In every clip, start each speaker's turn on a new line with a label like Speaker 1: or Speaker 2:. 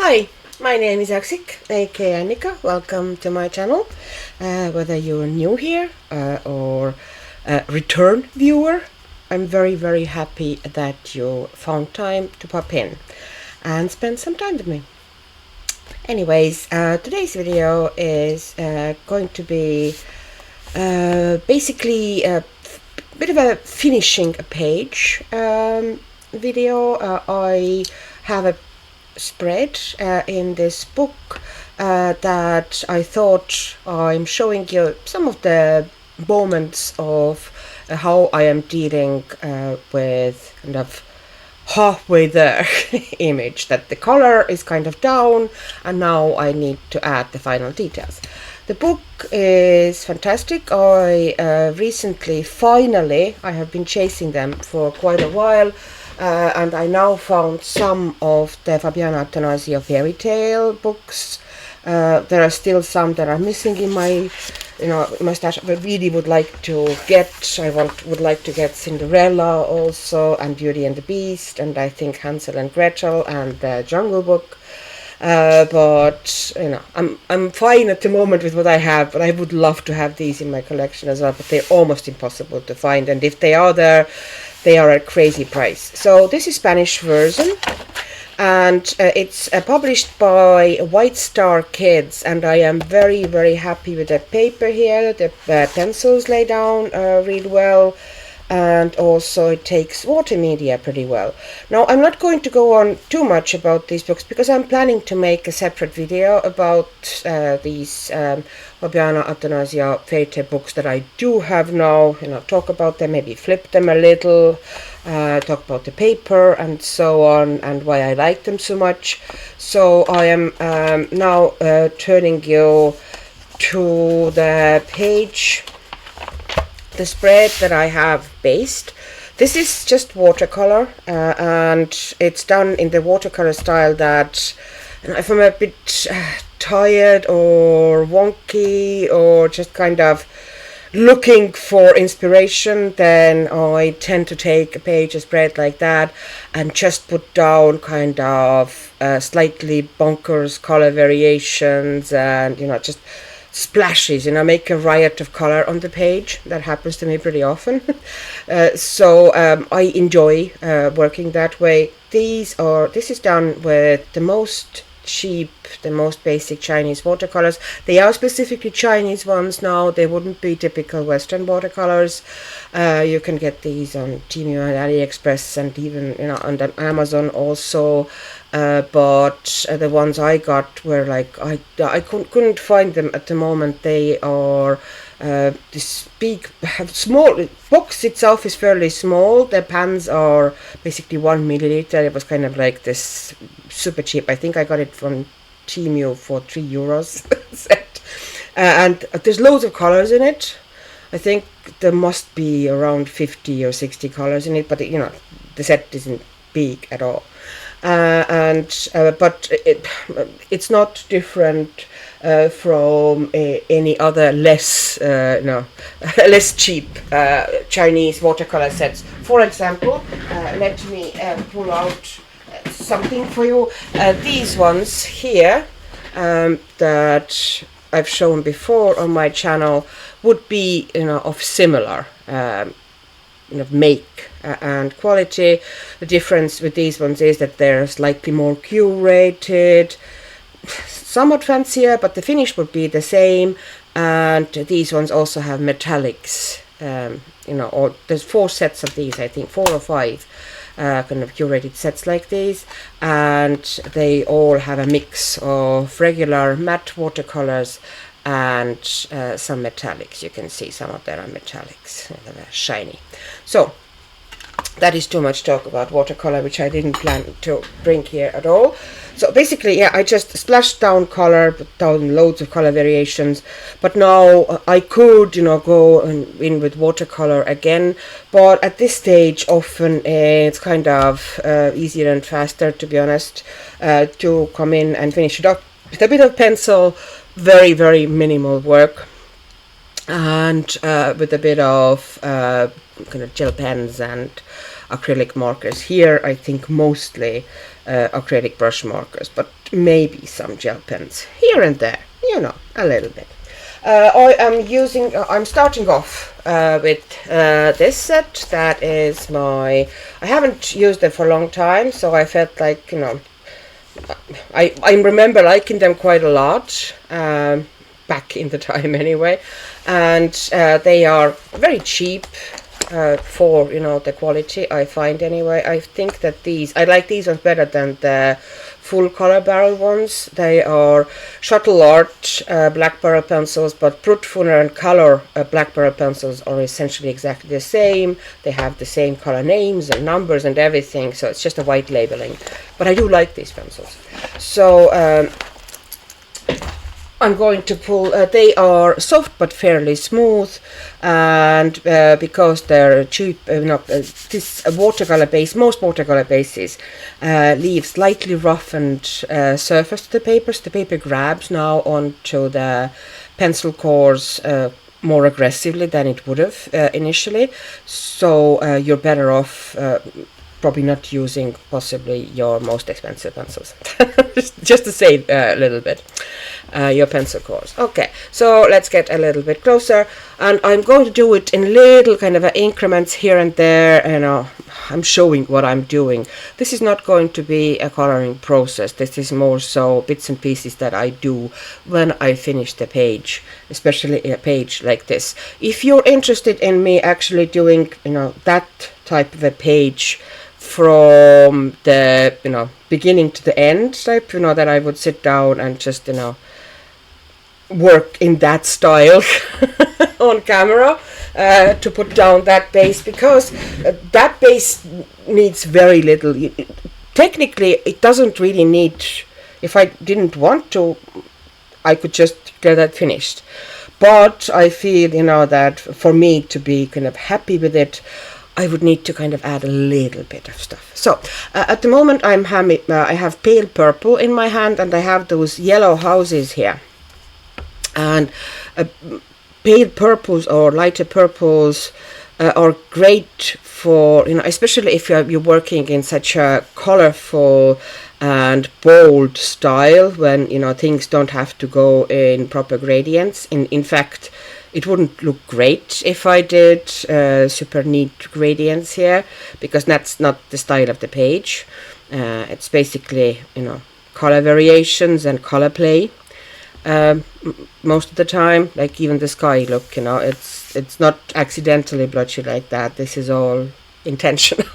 Speaker 1: Hi, my name is Aksik, aka Annika. Welcome to my channel. Whether you're new here or a return viewer, I'm very happy that you found time to pop in and spend some time with me. Anyways, today's video is going to be basically a bit of a finishing a page video. I have a spread in this book that I thought I'm showing you some of the moments of how I am dealing with kind of halfway there image, that the color is kind of down and now I need to add the final details. The book is fantastic. I recently, finally, I have been chasing them for quite a while, and I now found some of the Fabiana Attanasio fairy tale books. There are still some that are missing in my, my stash. I really would like to get. Would like to get Cinderella also, and Beauty and the Beast, and I think Hansel and Gretel and the Jungle Book. But I'm fine at the moment with what I have, but I would love to have these in my collection as well, but they're almost impossible to find, and if they are there, they are at a crazy price. So this is Spanish version, and it's published by White Star Kids, and I am very happy with the paper here. The pencils lay down really well, and also it takes water media pretty well. Now, I'm not going to go on too much about these books because I'm planning to make a separate video about these Fabiana Attanasio fairy tale books that I do have now. Talk about them, maybe flip them a little, talk about the paper and so on, and why I like them so much. So I am now turning you to the page, the spread that I have based. This is just watercolor, and it's done in the watercolor style that if I'm a bit tired or wonky or just kind of looking for inspiration, then I tend to take a page, a spread like that, and just put down kind of slightly bonkers color variations and just splashes, make a riot of color on the page. That happens to me pretty often. So I enjoy working that way. This is done with the most cheap, the most basic Chinese watercolors. They are specifically Chinese ones now. They wouldn't be typical Western watercolors. You can get these on Temu and AliExpress, and even on Amazon also. But the ones I got were like I couldn't find them at the moment. They are this big, small box itself is fairly small. The pans are basically 1 milliliter. It was kind of like this super cheap. I think I got it from Temu for €3 set. And there's loads of colors in it. I think there must be around 50 or 60 colors in it, but the set isn't big at all. But it's not different from any other less less cheap Chinese watercolor sets. For example, let me pull out something for you. These ones here that I've shown before on my channel would be of similar make and quality. The difference with these ones is that they're slightly more curated, somewhat fancier, but the finish would be the same. And these ones also have metallics, or there's 4 sets of these, I think 4 or 5 kind of curated sets like these, and they all have a mix of regular matte watercolors and some metallics. You can see some of them are metallics, they're shiny. So that is too much talk about watercolor, which I didn't plan to bring here at all. So basically, I just splashed down color, put down loads of color variations. But now I could, go in with watercolor again. But at this stage, often it's kind of easier and faster, to be honest, to come in and finish it up with a bit of pencil. Very minimal work. and with a bit of kind of gel pens and acrylic markers. Here I think mostly acrylic brush markers, but maybe some gel pens here and there, you know, a little bit. I'm starting off with this set. That is I haven't used it for a long time, so I felt like, you know, I remember liking them quite a lot, back in the time anyway, and they are very cheap for, you know, the quality, I find anyway. I think that I like these ones better than the full color barrel ones. They are shuttle art black barrel pencils, but brut thinner and color black barrel pencils are essentially exactly the same. They have the same color names and numbers and everything, so it's just a white labeling. But I do like these pencils. So I'm going to pull, they are soft but fairly smooth, and because they're cheap, this watercolor base, most watercolor bases leave slightly roughened surface to the paper, so the paper grabs now onto the pencil cores more aggressively than it would have initially, so you're better off probably not using possibly your most expensive pencils. just to say a little bit. Your pencil cores. Okay, so let's get a little bit closer, and I'm going to do it in little kind of increments here and there. You know, I'm showing what I'm doing. This is not going to be a coloring process. This is more so bits and pieces that I do when I finish the page, especially a page like this. If you're interested in me actually doing, you know, that type of a page from the, you know, beginning to the end type, you know, that I would sit down and just, you know, work in that style on camera to put down that base, because that base needs very little. Technically it doesn't really need, if I didn't want to, I could just get that finished, but I feel, you know, that for me to be kind of happy with it, I would need to kind of add a little bit of stuff. So at the moment I have pale purple in my hand, and I have those yellow houses here, and pale purples or lighter purples are great for, you know, especially if you're working in such a colorful and bold style, when, you know, things don't have to go in proper gradients. In fact, it wouldn't look great if I did super neat gradients here, because that's not the style of the page. It's basically, you know, color variations and color play. Most of the time, like even the sky, look, you know, it's not accidentally blotchy like that. This is all intentional.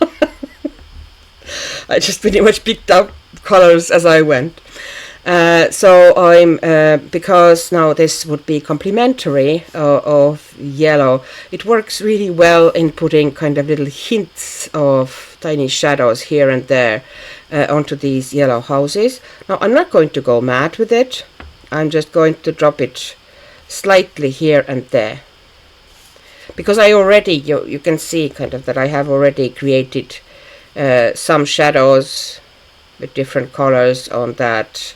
Speaker 1: I just pretty much picked up colors as I went. So I'm because now this would be complementary of yellow. It works really well in putting kind of little hints of tiny shadows here and there onto these yellow houses. Now I'm not going to go mad with it. I'm just going to drop it slightly here and there, because I already, you can see kind of that I have already created some shadows with different colors on that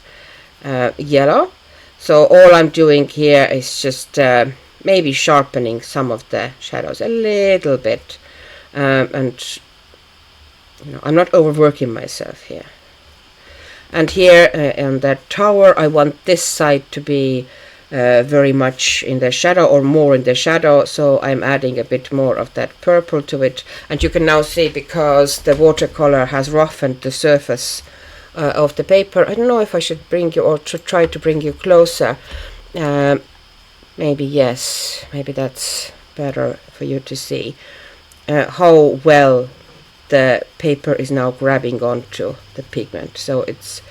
Speaker 1: yellow. So all I'm doing here is just maybe sharpening some of the shadows a little bit, and, you know, I'm not overworking myself here. And here on that tower, I want this side to be very much in the shadow, or more in the shadow, so I'm adding a bit more of that purple to it. And you can now see, because the watercolor has roughened the surface of the paper. I don't know if I should bring you, or to try to bring you closer. Maybe yes, maybe that's better for you to see how well the paper is now grabbing onto the pigment. So it's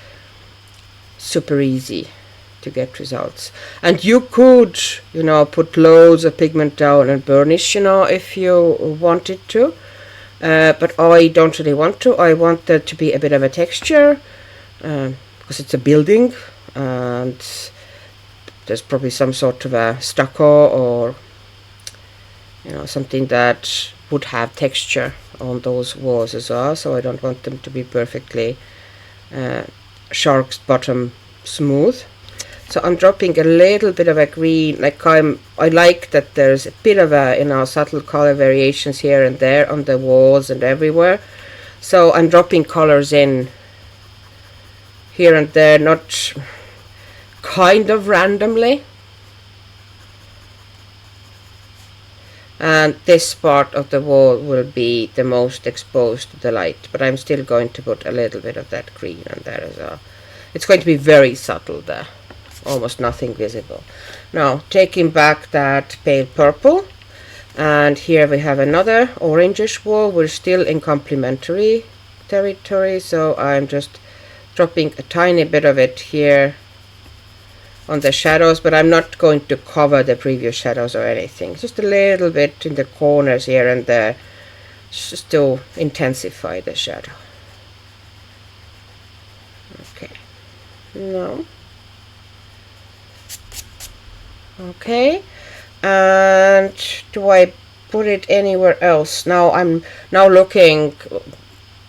Speaker 1: super easy to get results. And you could, you know, put loads of pigment down and burnish, you know, if you wanted to, but I don't really want to. I want there to be a bit of a texture, because it's a building, and there's probably some sort of a stucco, or, you know, something that would have texture on those walls as well. So I don't want them to be perfectly shark's bottom smooth. So I'm dropping a little bit of a green, like I like that there's a bit of a, subtle color variations here and there on the walls and everywhere. So I'm dropping colors in here and there, not kind of randomly. And this part of the wall will be the most exposed to the light, but I'm still going to put a little bit of that green on there as well. It's going to be very subtle there, almost nothing visible. Now taking back that pale purple, and here we have another orangish wall. We're still in complementary territory, so I'm just dropping a tiny bit of it here on the shadows, but I'm not going to cover the previous shadows or anything. Just a little bit in the corners here and there, just to intensify the shadow. Okay. No. Okay. And do I put it anywhere else? Now I'm looking.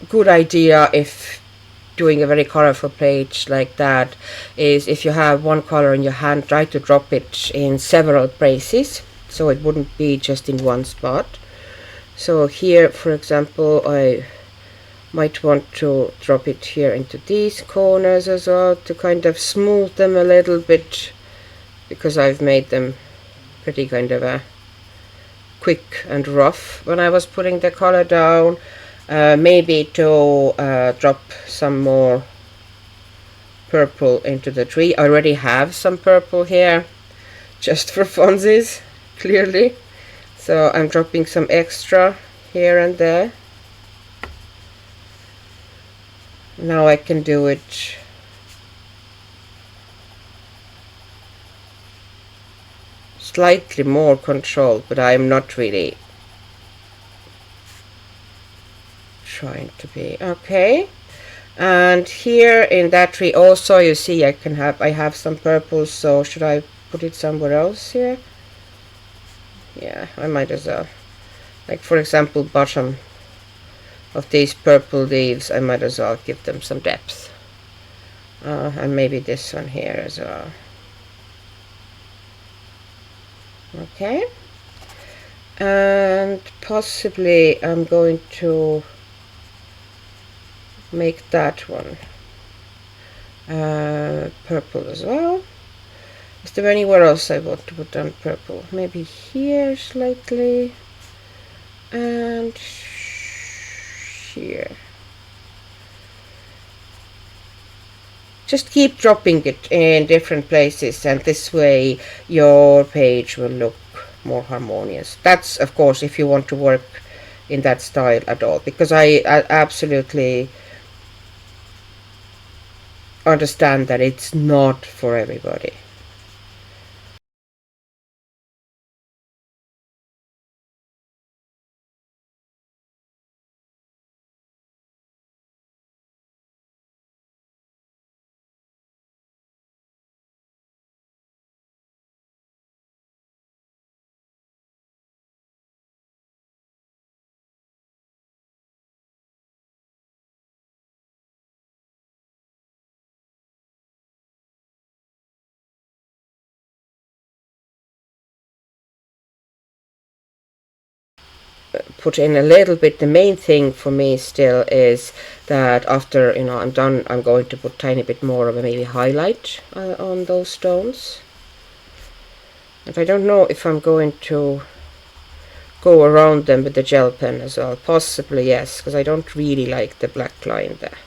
Speaker 1: Good idea if doing a very colorful page like that is, if you have one color in your hand, try to drop it in several places so it wouldn't be just in one spot. So here, for example, I might want to drop it here into these corners as well to kind of smooth them a little bit, because I've made them pretty kind of a quick and rough when I was putting the color down. Maybe to drop some more purple into the tree. I already have some purple here, just for funsies, clearly. So I'm dropping some extra here and there. Now I can do it slightly more controlled, but I'm not really trying to be. Okay. And here in that tree also, you see I have some purple, so should I put it somewhere else here? Yeah, I might as well. Like for example, bottom of these purple leaves, I might as well give them some depth. And maybe this one here as well. Okay. And possibly I'm going to make that one purple as well. Is there anywhere else I want to put down purple? Maybe here slightly, and here. Just keep dropping it in different places, and this way your page will look more harmonious. That's of course if you want to work in that style at all, because I absolutely understand that it's not for everybody. Put in a little bit. The main thing for me still is that after I'm done, I'm going to put tiny bit more of a maybe highlight on those stones. And I don't know if I'm going to go around them with the gel pen as well. Possibly yes, because I don't really like the black line there.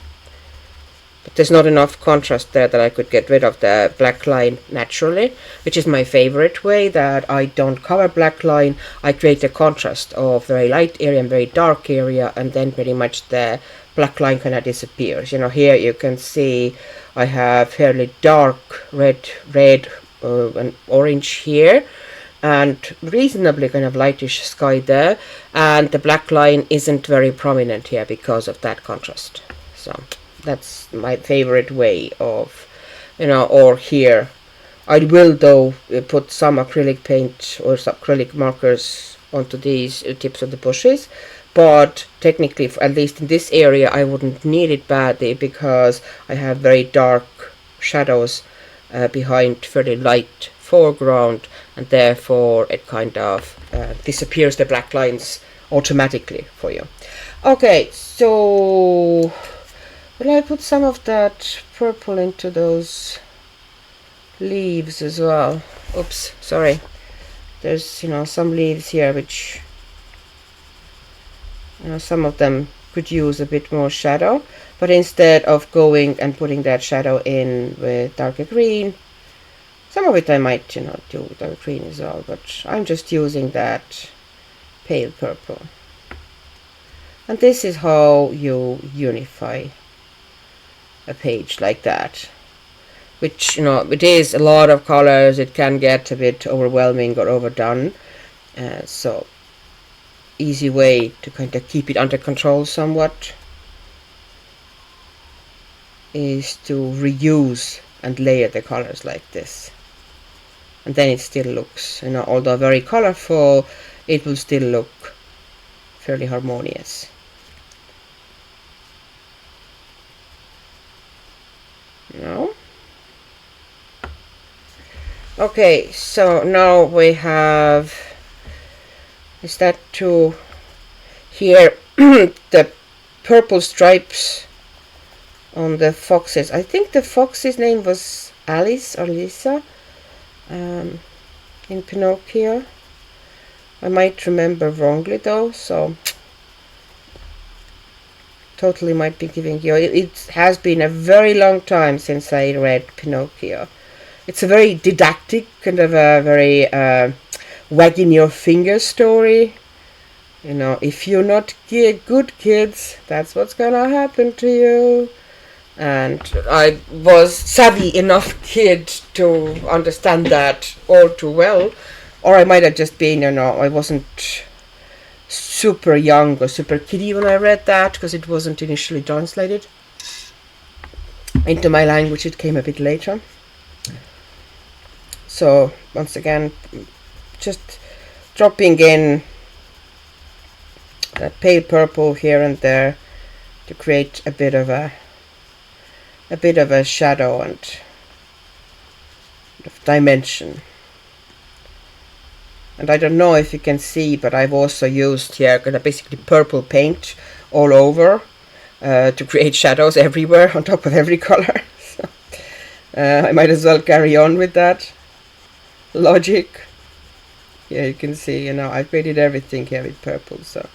Speaker 1: But there's not enough contrast there that I could get rid of the black line naturally, which is my favorite way, that I don't cover black line. I create a contrast of very light area and very dark area, and then pretty much the black line kind of disappears. Here you can see I have fairly dark red and orange here, and reasonably kind of lightish sky there, and the black line isn't very prominent here because of that contrast. So that's my favorite way of, or here. I will though put some acrylic paint or some acrylic markers onto these tips of the bushes, but technically, at least in this area, I wouldn't need it badly because I have very dark shadows behind fairly light foreground, and therefore it kind of disappears the black lines automatically for you. Okay, so will I put some of that purple into those leaves as well? Oops, sorry. There's some leaves here which some of them could use a bit more shadow, but instead of going and putting that shadow in with darker green, some of it I might do dark green as well, but I'm just using that pale purple. And this is how you unify a page like that, which it is a lot of colors. It can get a bit overwhelming or overdone, so easy way to kind of keep it under control somewhat is to reuse and layer the colors like this, and then it still looks, although very colorful, it will still look fairly harmonious. Okay, so now we have, is that to here the purple stripes on the foxes. I think the fox's name was Alice or Lisa in Pinocchio. I might remember wrongly though, so totally might be giving you. It has been a very long time since I read Pinocchio. It's a very didactic, kind of a very wagging your finger story. If you're not good kids, that's what's gonna happen to you. And I was savvy enough kid to understand that all too well. Or I might have just been, I wasn't super young or super kiddie when I read that, because it wasn't initially translated into my language. It came a bit later. So once again, just dropping in that pale purple here and there to create a bit of a shadow and dimension. And I don't know if you can see, but I've also used here kind of basically purple paint all over to create shadows everywhere on top of every color. So, I might as well carry on with that logic. Yeah, you can see, I created everything here with purple. So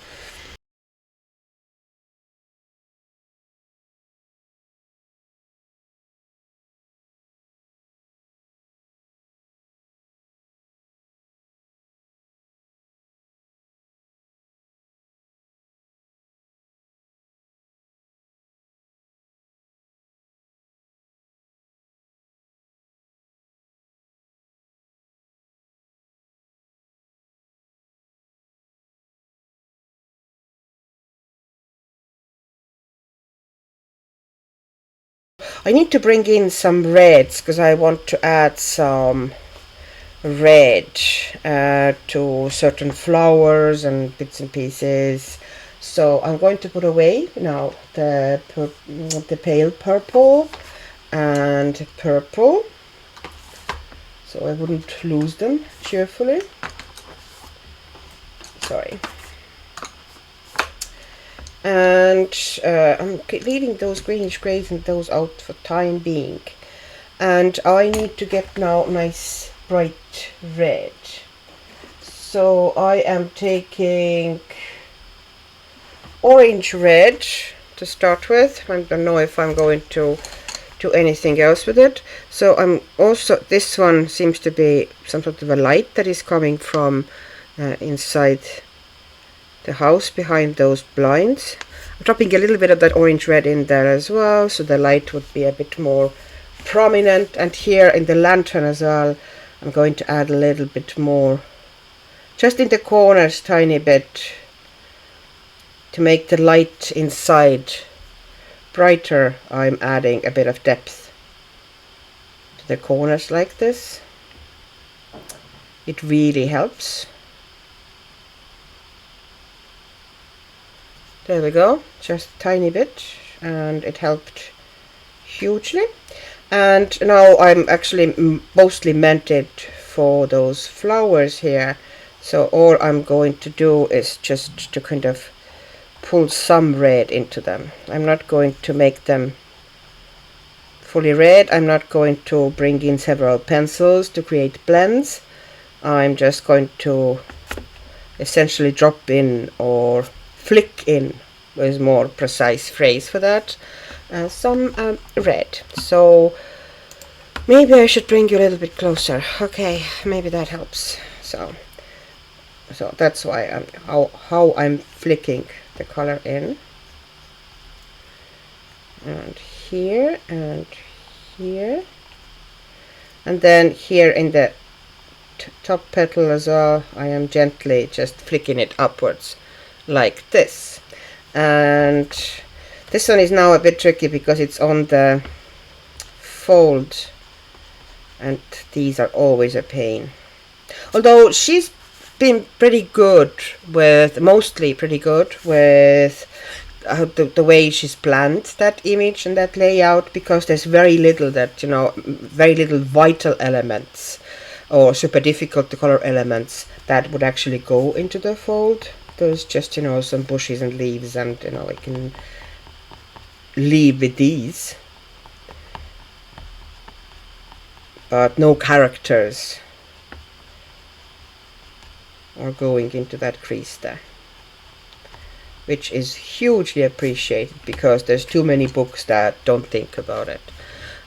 Speaker 1: I need to bring in some reds because I want to add some red to certain flowers and bits and pieces. So I'm going to put away now the pale purple and purple, so I wouldn't lose them cheerfully. Sorry. And I'm leaving those greenish greys and those out for time being. And I need to get now nice bright red. So I am taking orange red to start with. I don't know if I'm going to do anything else with it. So I'm also, this one seems to be some sort of a light that is coming from inside the house behind those blinds. I'm dropping a little bit of that orange red in there as well, so the light would be a bit more prominent. And here in the lantern as well, I'm going to add a little bit more, just in the corners, tiny bit, to make the light inside brighter. I'm adding a bit of depth to the corners like this. It really helps. There we go, just a tiny bit, and it helped hugely. And now I'm actually mostly meant it for those flowers here. So all I'm going to do is just to kind of pull some red into them. I'm not going to make them fully red. I'm not going to bring in several pencils to create blends. I'm just going to essentially drop in, or flick in is more precise phrase for that, some red. So maybe I should bring you a little bit closer. Okay, maybe that helps. So that's why how I'm flicking the color in, and here and here, and then here in the top petal as well. I am gently just flicking it upwards like this. And this one is now a bit tricky because it's on the fold, and these are always a pain. Although she's been pretty good with, mostly pretty good with the way she's planned that image and that layout, because there's very little that, you know, very little vital elements or super difficult to color elements that would actually go into the fold. There's just, you know, some bushes and leaves, and, you know, I can leave with these, but no characters are going into that crease there, which is hugely appreciated because there's too many books that don't think about it.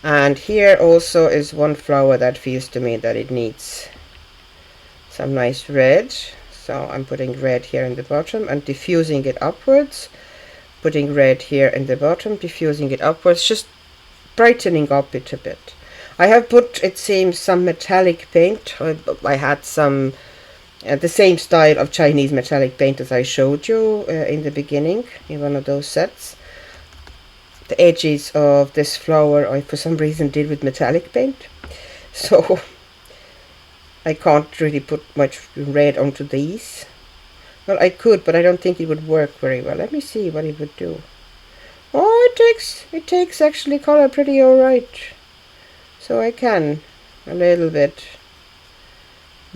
Speaker 1: And here also is one flower that feels to me that it needs some nice red. So I'm putting red here in the bottom and diffusing it upwards. Putting red here in the bottom, diffusing it upwards, just brightening up it a bit. I have put, it seems, some metallic paint. I had some the same style of Chinese metallic paint as I showed you in the beginning in one of those sets. The edges of this flower I for some reason did with metallic paint, so I can't really put much red onto these. Well, I could, but I don't think it would work very well. Let me see what it would do. Oh, it takes actually color pretty alright. So I can a little bit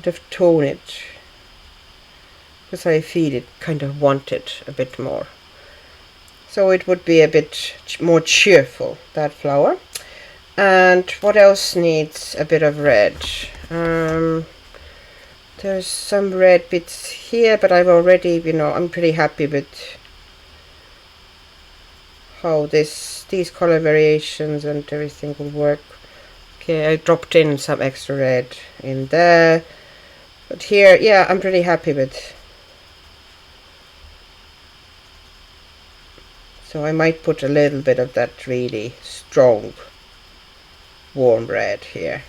Speaker 1: of tone it, because I feel it kind of want it a bit more. So it would be a bit more cheerful, that flower. And what else needs a bit of red? There's some red bits here, but I've already, you know, I'm pretty happy with how these color variations and everything will work. Okay, I dropped in some extra red in there, but here, yeah, I'm pretty happy with. So I might put a little bit of that really strong warm red here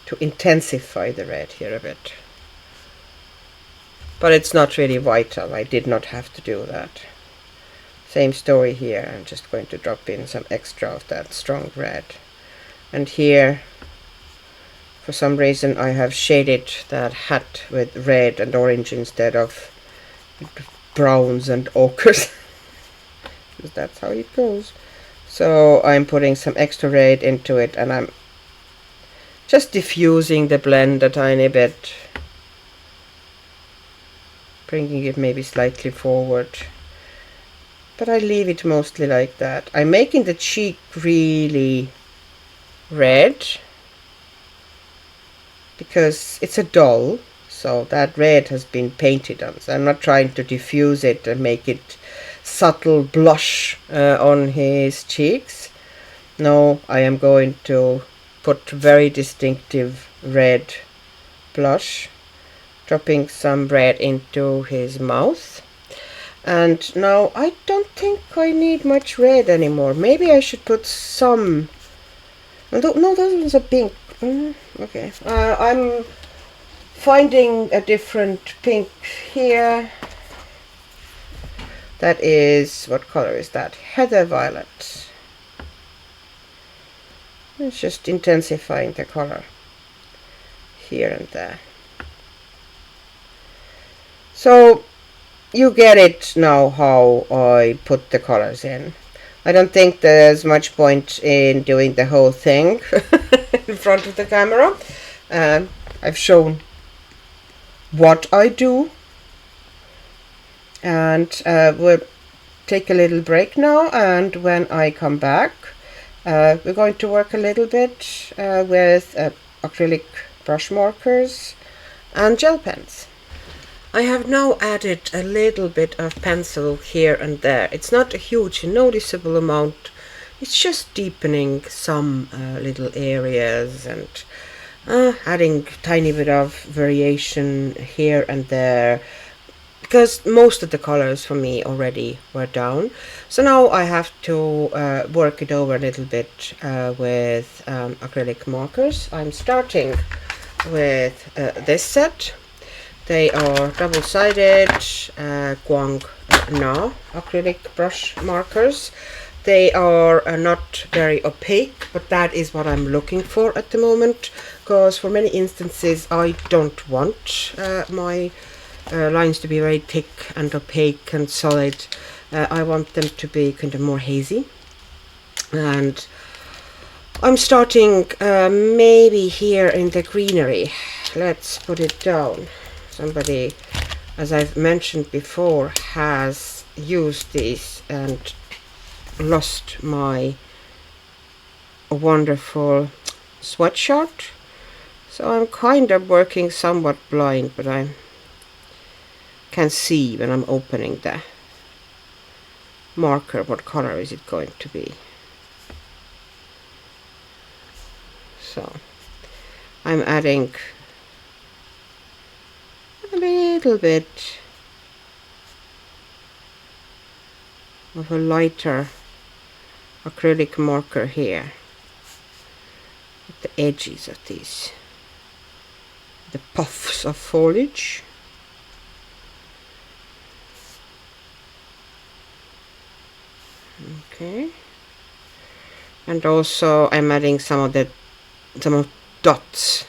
Speaker 1: to intensify the red here a bit. But it's not really vital. I did not have to do that. Same story here. I'm just going to drop in some extra of that strong red. And here, for some reason, I have shaded that hat with red and orange instead of browns and ochres. Because that's how it goes. So I'm putting some extra red into it, and I'm just diffusing the blend a tiny bit, bringing it maybe slightly forward, but I leave it mostly like that. I'm making the cheek really red because it's a doll, so that red has been painted on, so I'm not trying to diffuse it and make it subtle blush on his cheeks. No, I am going to put very distinctive red blush, dropping some red into his mouth. And now I don't think I need much red anymore. Maybe I should put some. No, those ones are pink. Okay, I'm finding a different pink here. That is, what color is that? Heather violet. It's just intensifying the color here and there. So you get it now how I put the colors in. I don't think there's much point in doing the whole thing in front of the camera. I've shown what I do, and we'll take a little break now, and when I come back we're going to work a little bit with acrylic brush markers and gel pens. I have now added a little bit of pencil here and there. It's not a huge noticeable amount, it's just deepening some little areas and adding tiny bit of variation here and there, because most of the colors for me already were down. So now I have to work it over a little bit with acrylic markers. I'm starting with this set. They are double-sided Guang Na acrylic brush markers. They are not very opaque, but that is what I'm looking for at the moment, because for many instances I don't want my lines to be very thick and opaque and solid. I want them to be kind of more hazy. And I'm starting maybe here in the greenery. Let's put it down. Somebody, as I've mentioned before, has used these and lost my wonderful sweatshirt. So I'm kind of working somewhat blind, but I can see when I'm opening the marker what color is it going to be. So I'm adding a little bit of a lighter acrylic marker here at the edges of these, the puffs of foliage. Okay, and also I'm adding some of dots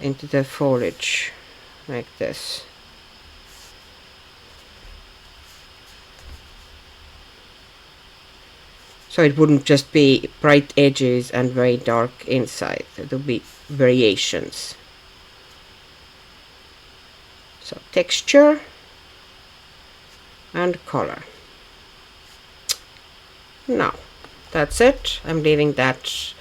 Speaker 1: into the foliage like this. So it wouldn't just be bright edges and very dark inside. There will be variations. So texture and color. Now that's it. I'm leaving that.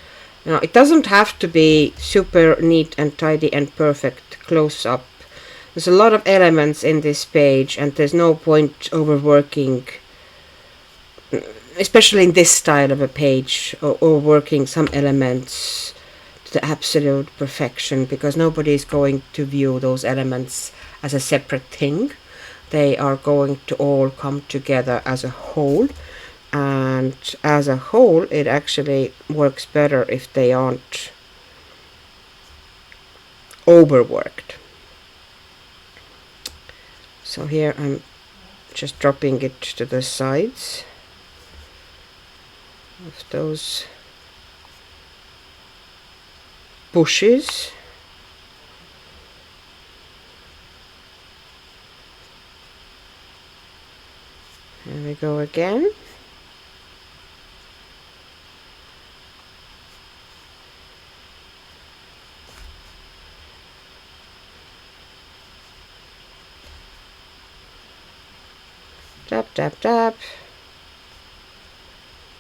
Speaker 1: Now it doesn't have to be super neat and tidy and perfect close up. There's a lot of elements in this page, and there's no point overworking, especially in this style of a page, or working some elements to the absolute perfection, because nobody is going to view those elements as a separate thing. They are going to all come together as a whole, and as a whole it actually works better if they aren't overworked. So here I'm just dropping it to the sides of those bushes. There we go again. Tap, tap, tap.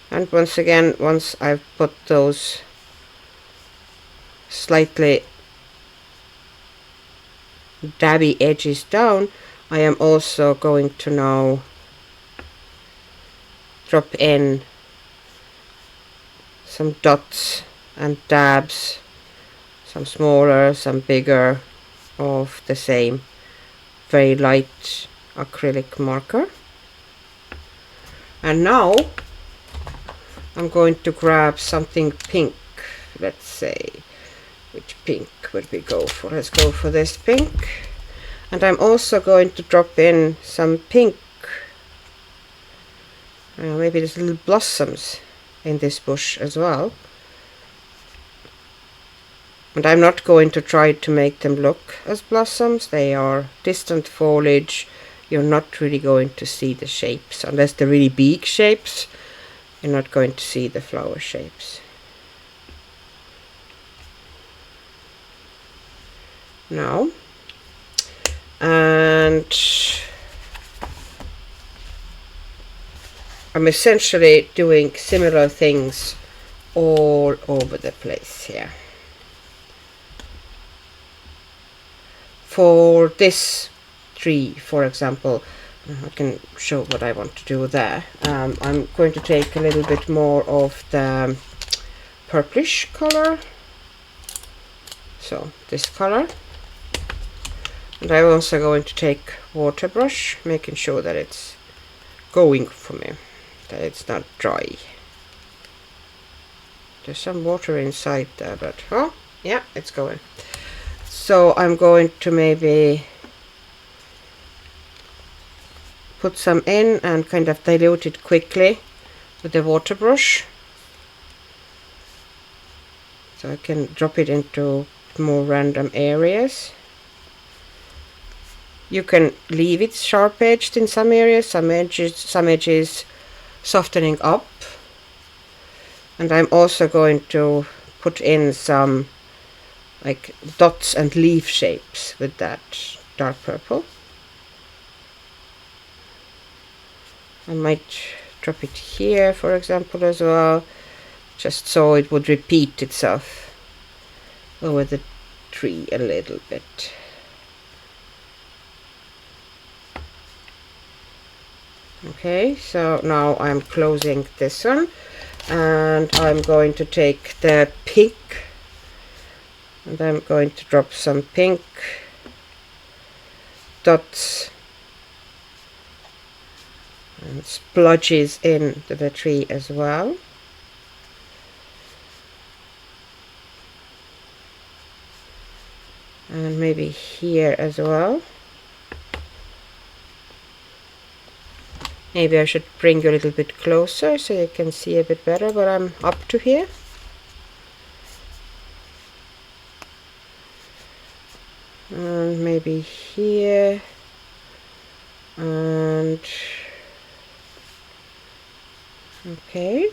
Speaker 1: And once again, once I've put those slightly dabby edges down, I am also going to now drop in some dots and dabs, some smaller, some bigger, of the same very light acrylic marker. And now I'm going to grab something pink. Let's say, which pink would we go for? Let's go for this pink. And I'm also going to drop in some pink. Maybe there's little blossoms in this bush as well. And I'm not going to try to make them look as blossoms. They are distant foliage. You're not really going to see the shapes unless they're really big shapes. you're not going to see the flower shapes. Now, and I'm essentially doing similar things all over the place here. For this tree, for example, I can show what I want to do there. I'm going to take a little bit more of the purplish color, so this color, and I'm also going to take water brush, making sure that it's going for me, that it's not dry. There's some water inside there, but oh yeah, it's going. So I'm going to maybe put some in and kind of dilute it quickly with the water brush, so I can drop it into more random areas. You can leave it sharp edged in some areas, some edges softening up. And I'm also going to put in some like dots and leaf shapes with that dark purple. I might drop it here, for example, as well, just so it would repeat itself over the tree a little bit. Okay, so now I'm closing this one, and I'm going to take the pink, and I'm going to drop some pink dots and splodges into the tree as well. And maybe here as well. Maybe I should bring you a little bit closer so you can see a bit better what I'm up to here. And maybe here. And okay.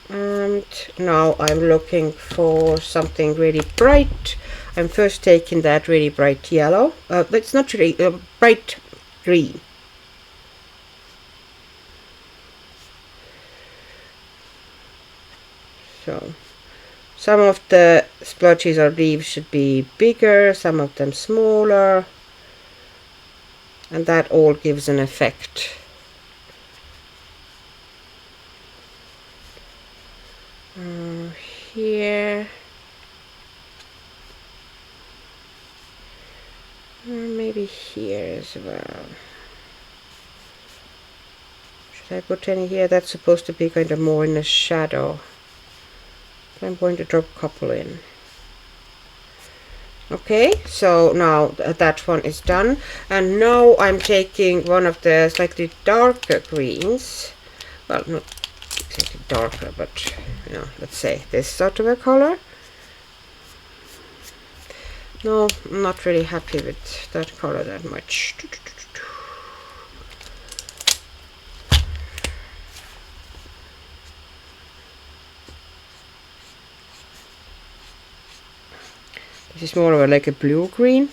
Speaker 1: And now I'm looking for something really bright. I'm first taking that really bright yellow. It's not really bright green. So some of the splotches or leaves should be bigger, some of them smaller, and that all gives an effect. Here, maybe here as well. Should I put any here? That's supposed to be kind of more in the shadow. I'm going to drop a couple in. Okay, so now that one is done, and now I'm taking one of the slightly darker greens, well, not exactly darker, but you know, let's say this sort of a color. No, I'm not really happy with that color that much. This is more of like a blue-green,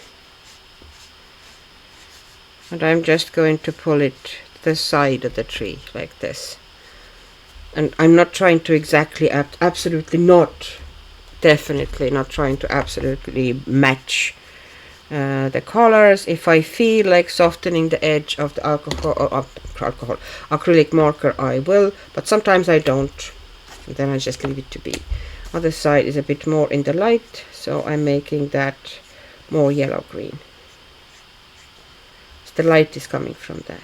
Speaker 1: and I'm just going to pull it to the side of the tree like this. And I'm not trying to exactly, absolutely not, definitely not trying to absolutely match the colors. If I feel like softening the edge of the acrylic marker, I will, but sometimes I don't, and then I just leave it to be. Other side is a bit more in the light, so I'm making that more yellow green. So the light is coming from there.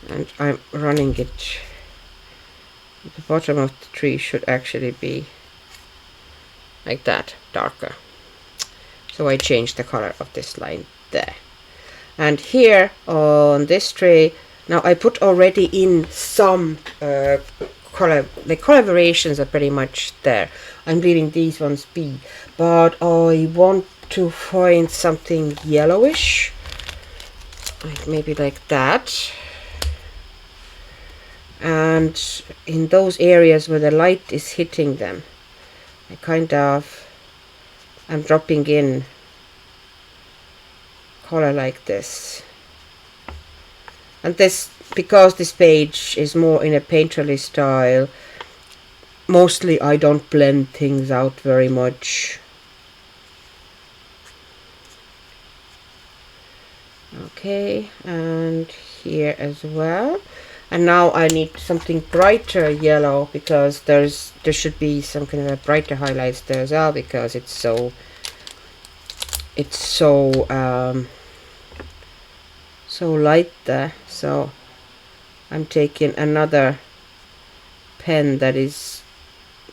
Speaker 1: And I'm running it. The bottom of the tree should actually be like that, darker. So I changed the color of this line there. And here on this tree, now I put already in some the color variations are pretty much there. I'm leaving these ones be, but I want to find something yellowish, like maybe like that. And in those areas where the light is hitting them, I'm dropping in color like this. And this, because this page is more in a painterly style, mostly I don't blend things out very much. Okay, and here as well. And now I need something brighter yellow, because there should be some kind of a brighter highlights there as well, because it's so light there. So I'm taking another pen that is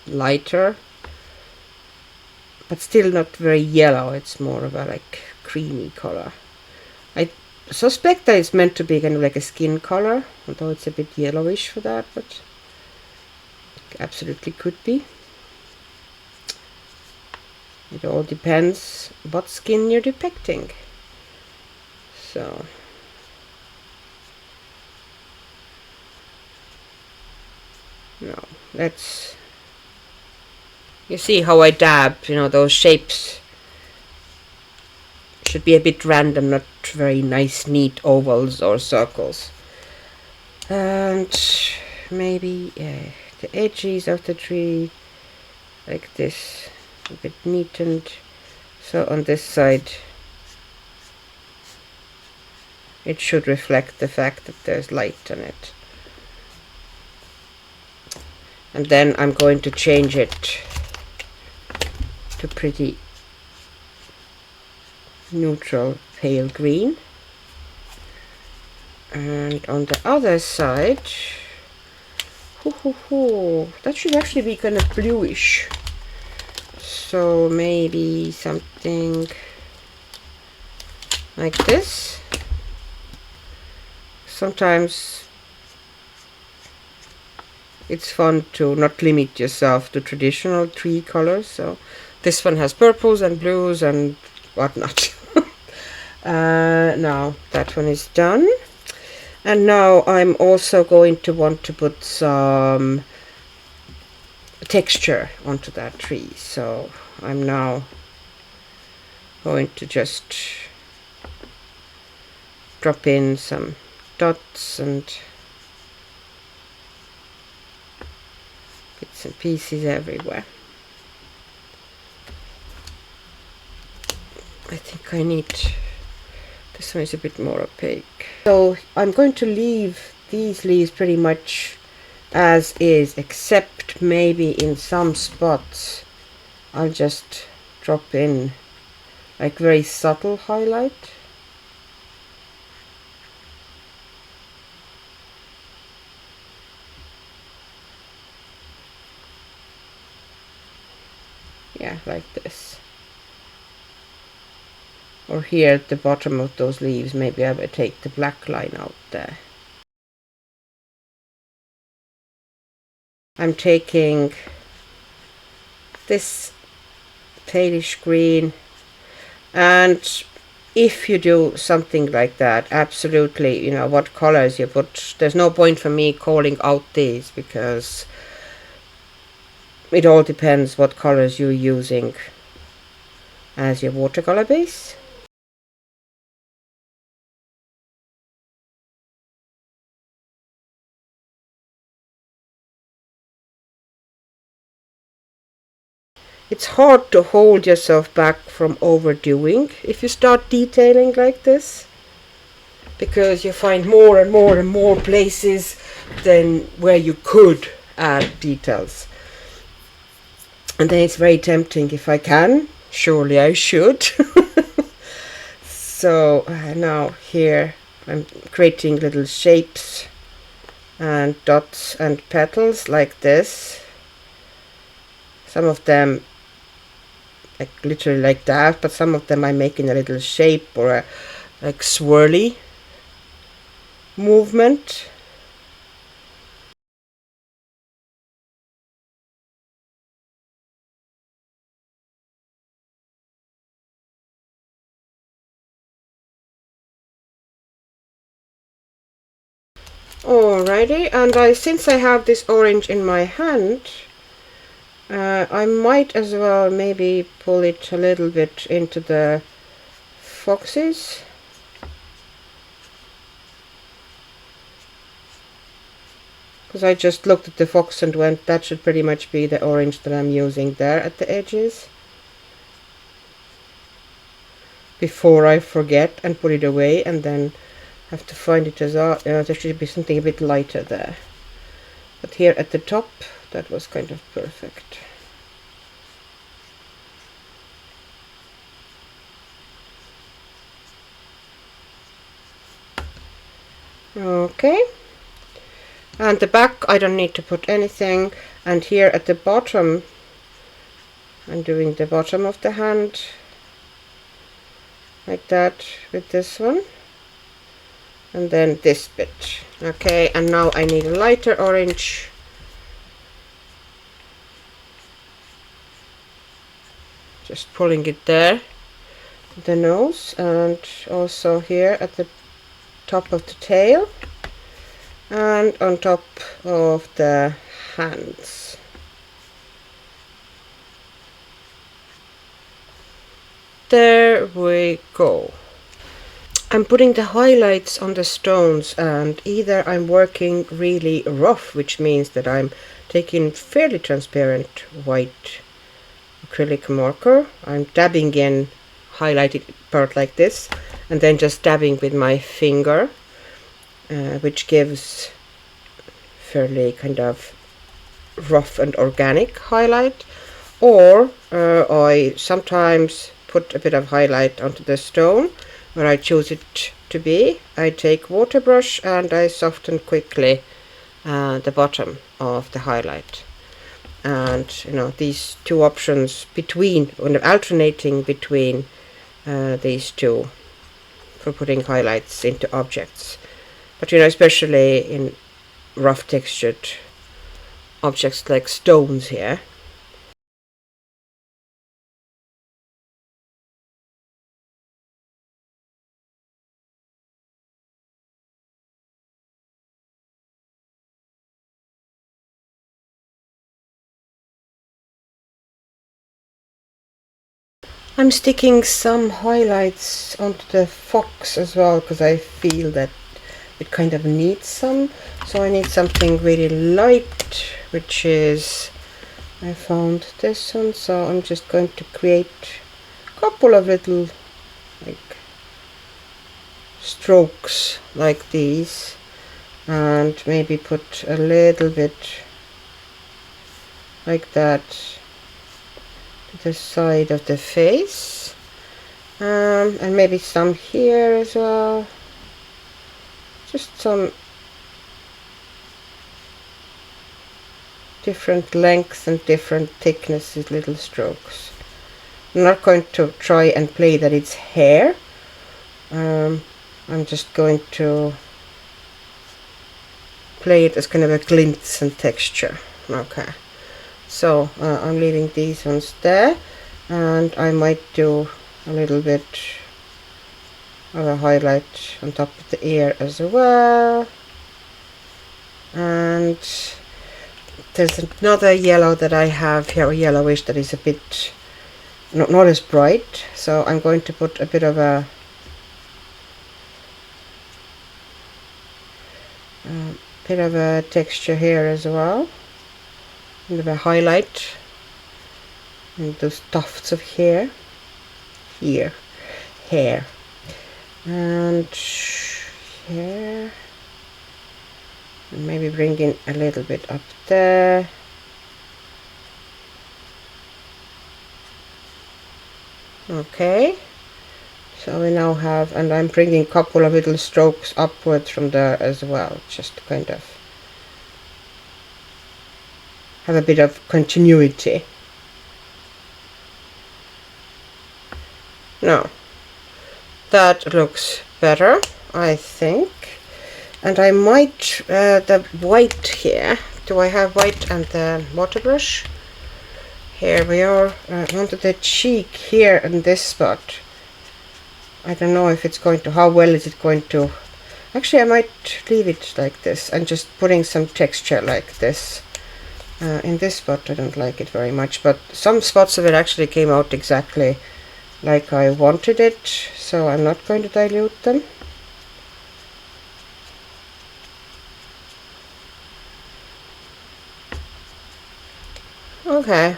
Speaker 1: lighter, but still not very yellow. It's more of a like creamy color. I suspect that it's meant to be kind of like a skin color, although it's a bit yellowish for that, but absolutely could be. It all depends what skin you're depicting. So no, let's, you see how I dab, those shapes should be a bit random, not very nice neat ovals or circles. And maybe the edges of the tree like this, a bit neatened. So on this side it should reflect the fact that there's light on it. And then I'm going to change it to pretty neutral pale green. And on the other side, that should actually be kind of bluish. So maybe something like this. Sometimes it's fun to not limit yourself to traditional tree colors. So this one has purples and blues and whatnot. Now that one is done. And now I'm also going to want to put some texture onto that tree. So I'm now going to just drop in some dots and bits and pieces everywhere. I think I need, this one is a bit more opaque. So I'm going to leave these leaves pretty much as is, except maybe in some spots I'll just drop in like very subtle highlight. Yeah, like this. Or here at the bottom of those leaves, maybe I will take the black line out there. I'm taking this palish green, and if you do something like that, absolutely, what colors you put, there's no point for me calling out these, because it all depends what colors you're using as your watercolor base. It's hard to hold yourself back from overdoing if you start detailing like this, because you find more and more and more places than where you could add details. And then it's very tempting, if I can, surely I should. So now here I'm creating little shapes and dots and petals like this. Some of them like literally like that, but some of them I'm making a little shape or a like swirly movement. Alrighty, and since I have this orange in my hand, I might as well maybe pull it a little bit into the foxes. Because I just looked at the fox and went, that should pretty much be the orange that I'm using there at the edges. Before I forget and put it away and then have to find it as well. There should be something a bit lighter there. But here at the top, that was kind of perfect. Okay. And the back, I don't need to put anything. And here at the bottom, I'm doing the bottom of the hand like that with this one. And then this bit. Okay, and now I need a lighter orange. Just pulling it there, the nose, and also here at the top of the tail and on top of the hands. There we go. I'm putting the highlights on the stones, and either I'm working really rough, which means that I'm taking fairly transparent white acrylic marker. I'm dabbing in highlighted part like this and then just dabbing with my finger, which gives fairly kind of rough and organic highlight. Or I sometimes put a bit of highlight onto the stone where I choose it to be. I take water brush and I soften quickly the bottom of the highlight. And you know, these two options between, alternating between these two for putting highlights into objects. But you know, especially in rough textured objects like stones here. I'm sticking some highlights onto the fox as well because I feel that it kind of needs some. So I need something really light, which is, I found this one, so I'm just going to create a couple of little like strokes like these and maybe put a little bit like that to the side of the face, and maybe some here as well, just some different lengths and different thicknesses, little strokes. I'm not going to try and play that it's hair. I'm just going to play it as kind of a glints and texture. Okay, so I'm leaving these ones there, and I might do a little bit of a highlight on top of the ear as well. And there's another yellow that I have here, a yellowish, that is a bit not as bright, so I'm going to put a bit of a texture here as well, and a highlight and those tufts of hair here, and here, and maybe bring in a little bit up there. Okay, so we now have, and I'm bringing a couple of little strokes upwards from there as well, just to kind of have a bit of continuity. Now, that looks better, I think. And I might, the white here, do I have white and the water brush? Here we are, onto the cheek here in this spot. I don't know if it's going to, how well is it going to Actually, I might leave it like this and just putting some texture like this. In this spot I don't like it very much, but some spots of it actually came out exactly like I wanted it, so I'm not going to dilute them. Okay,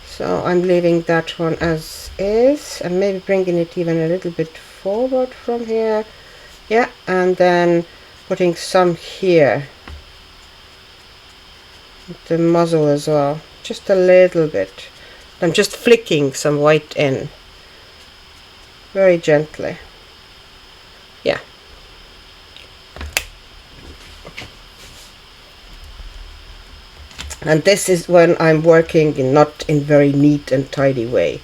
Speaker 1: so I'm leaving that one as is and maybe bringing it even a little bit forward from here. Yeah, and then putting some here, the muzzle as well, just a little bit. I'm just flicking some white in very gently. Yeah. And this is when I'm working not in very neat and tidy way,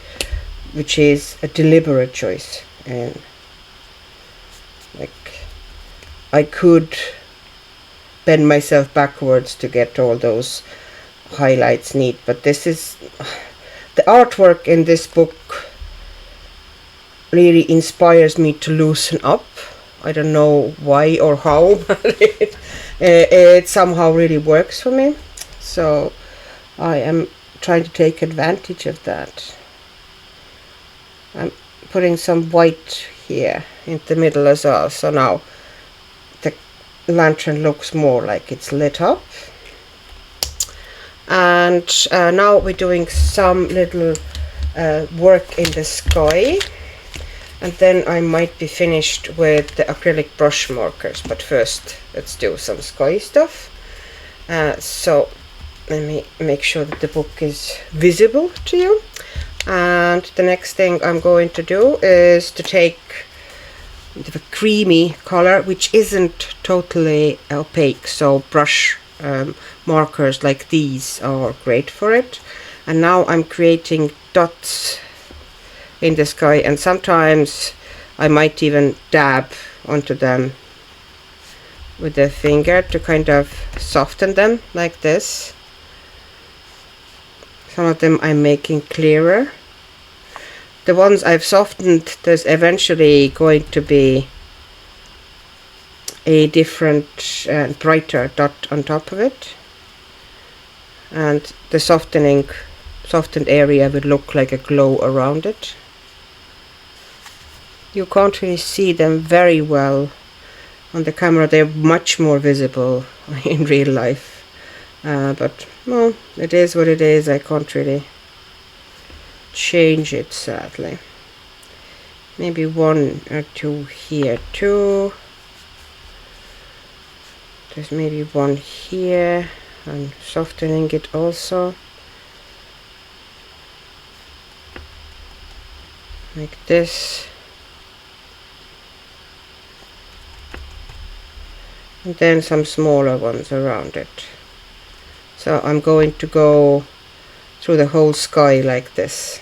Speaker 1: which is a deliberate choice. And like, I could bend myself backwards to get all those highlights neat, but this is the artwork in this book really inspires me to loosen up. I don't know why or how, but it somehow really works for me, so I am trying to take advantage of that. I'm putting some white here in the middle as well, so now the lantern looks more like it's lit up. And now we're doing some little work in the sky, and then I might be finished with the acrylic brush markers, but first let's do some sky stuff. So let me make sure that the book is visible to you, and the next thing I'm going to do is to take the creamy color, which isn't totally opaque, so brush markers like these are great for it. And now I'm creating dots in the sky, and sometimes I might even dab onto them with the finger to kind of soften them like this. Some of them I'm making clearer. The ones I've softened, there's eventually going to be a different brighter dot on top of it, and the softened area will look like a glow around it. You can't really see them very well on the camera, they're much more visible in real life, but well, it is what it is. I can't really change it, sadly. Maybe one or two here too. There's maybe one here. I'm softening it also, like this. And then some smaller ones around it. So I'm going to go through the whole sky like this.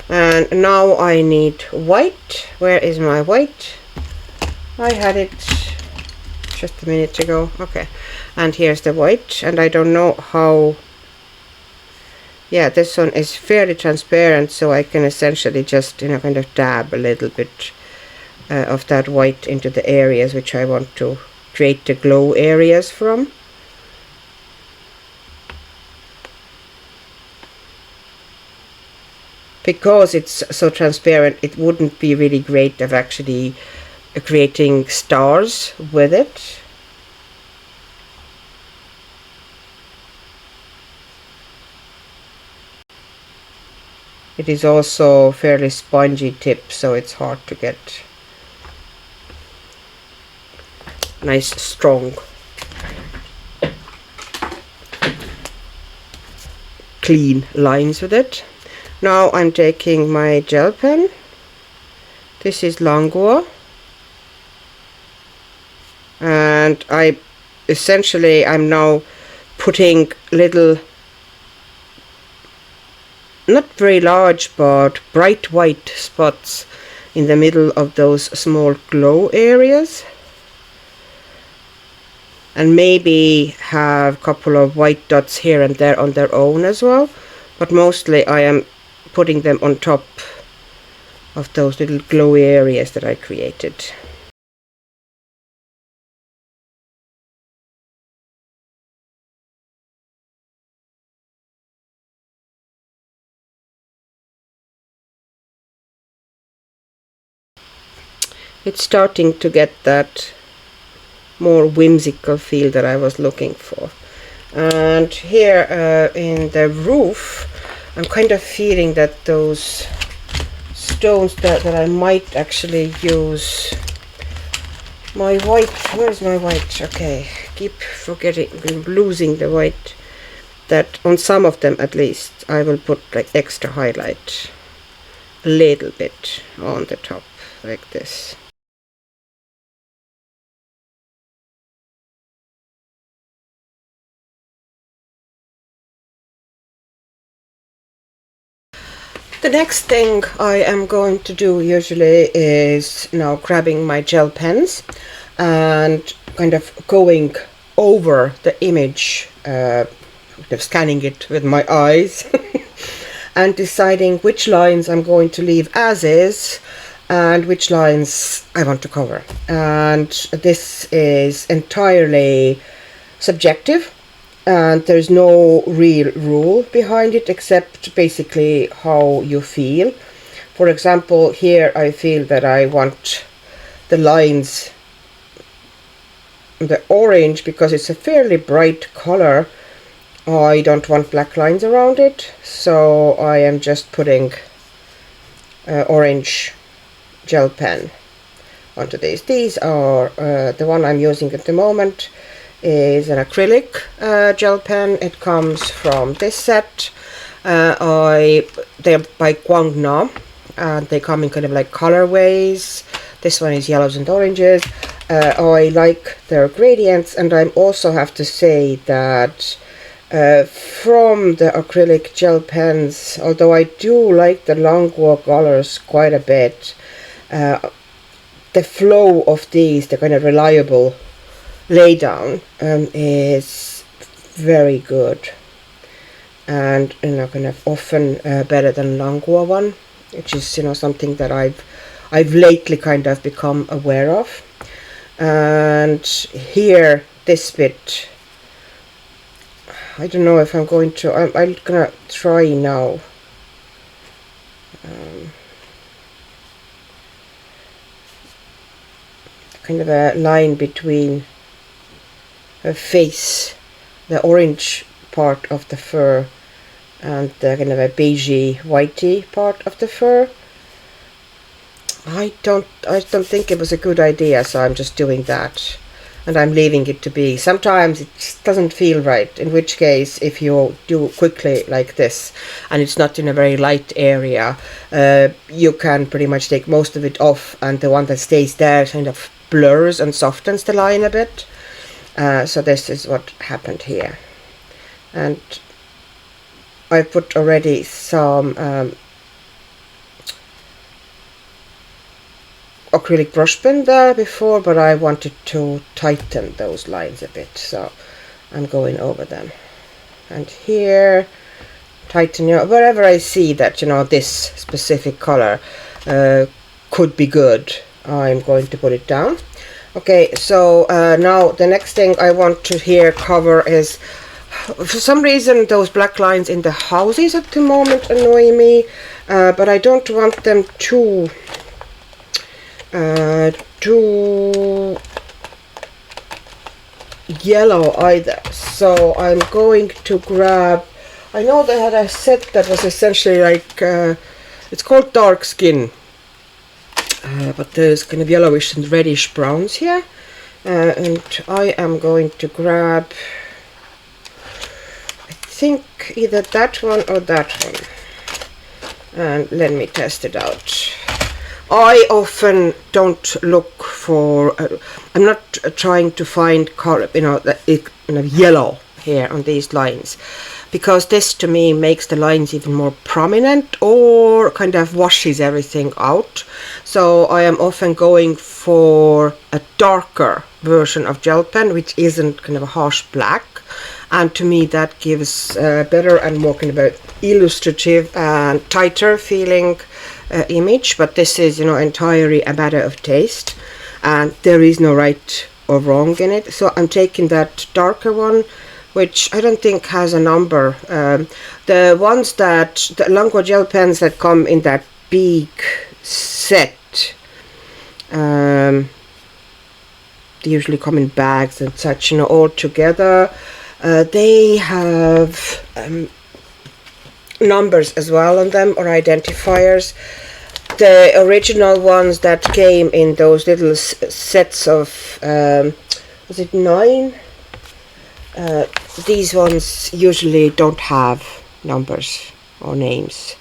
Speaker 1: And now I need white. Where is my white? I had it just a minute ago. Okay, and here's the white, and I don't know how. Yeah, this one is fairly transparent, so I can essentially just kind of dab a little bit of that white into the areas which I want to create the glow areas from. Because it's so transparent, it wouldn't be really great of actually creating stars with it. It is also fairly spongy tip, so it's hard to get nice strong clean lines with it. Now I'm taking my gel pen. This is Langua, and I'm now putting little not very large but bright white spots in the middle of those small glow areas, and maybe have a couple of white dots here and there on their own as well, but mostly I am putting them on top of those little glowy areas that I created. It's starting to get that more whimsical feel that I was looking for. And here in the roof, I'm kind of feeling that those stones that I might actually use my white. Where's my white? Okay, keep forgetting, losing the white. That on some of them at least I will put like extra highlight, a little bit on the top like this. The next thing I am going to do usually is now grabbing my gel pens and kind of going over the image, kind of scanning it with my eyes and deciding which lines I'm going to leave as is and which lines I want to cover. And this is entirely subjective, and there's no real rule behind it except basically how you feel. For example, here I feel that I want the lines, the orange, because it's a fairly bright color. I don't want black lines around it, so I am just putting orange gel pen onto these. These are the one I'm using at the moment is an acrylic gel pen. It comes from this set. They're by Guangna, and they come in kind of like colorways. This one is yellows and oranges. I like their gradients, and I also have to say that from the acrylic gel pens, although I do like the watercolours quite a bit, the flow of these, the kind of reliable laydown, is very good, and kind of often better than Langua one, which is something that I've lately kind of become aware of. And here, this bit, I don't know if I'm going to. I'm gonna try now. Kind of a line between her face, the orange part of the fur, and the kind of a beigey whitey part of the fur. I don't think it was a good idea, so I'm just doing that, and I'm leaving it to be. Sometimes it just doesn't feel right, in which case if you do quickly like this and it's not in a very light area, you can pretty much take most of it off, and the one that stays there kind of blurs and softens the line a bit. So this is what happened here, and I put already some acrylic brush pen there before, but I wanted to tighten those lines a bit, so I'm going over them. And here, tighten, wherever I see that this specific color could be good, I'm going to put it down. Okay, so now the next thing I want to here cover is, for some reason those black lines in the houses at the moment annoy me, but I don't want them too yellow either. So I'm going to grab, I know they had a set that was essentially like, it's called dark skin. But there's kind of yellowish and reddish browns here, and I am going to grab, I think, either that one or that one, and let me test it out. I often don't look for, I'm not trying to find color, yellow here on these lines. because this to me makes the lines even more prominent or kind of washes everything out. So I am often going for a darker version of gel pen, which isn't kind of a harsh black, and to me that gives a better and more kind of a illustrative and tighter feeling image. But this is, you know, entirely a matter of taste, and there is no right or wrong in it. So I'm taking that darker one, which I don't think has a number. The ones that, the Longbow gel pens that come in that big set, they usually come in bags and such, you know, all together. They have numbers as well on them, or identifiers. The original ones that came in those little sets of, was it 9? These ones usually don't have numbers or names,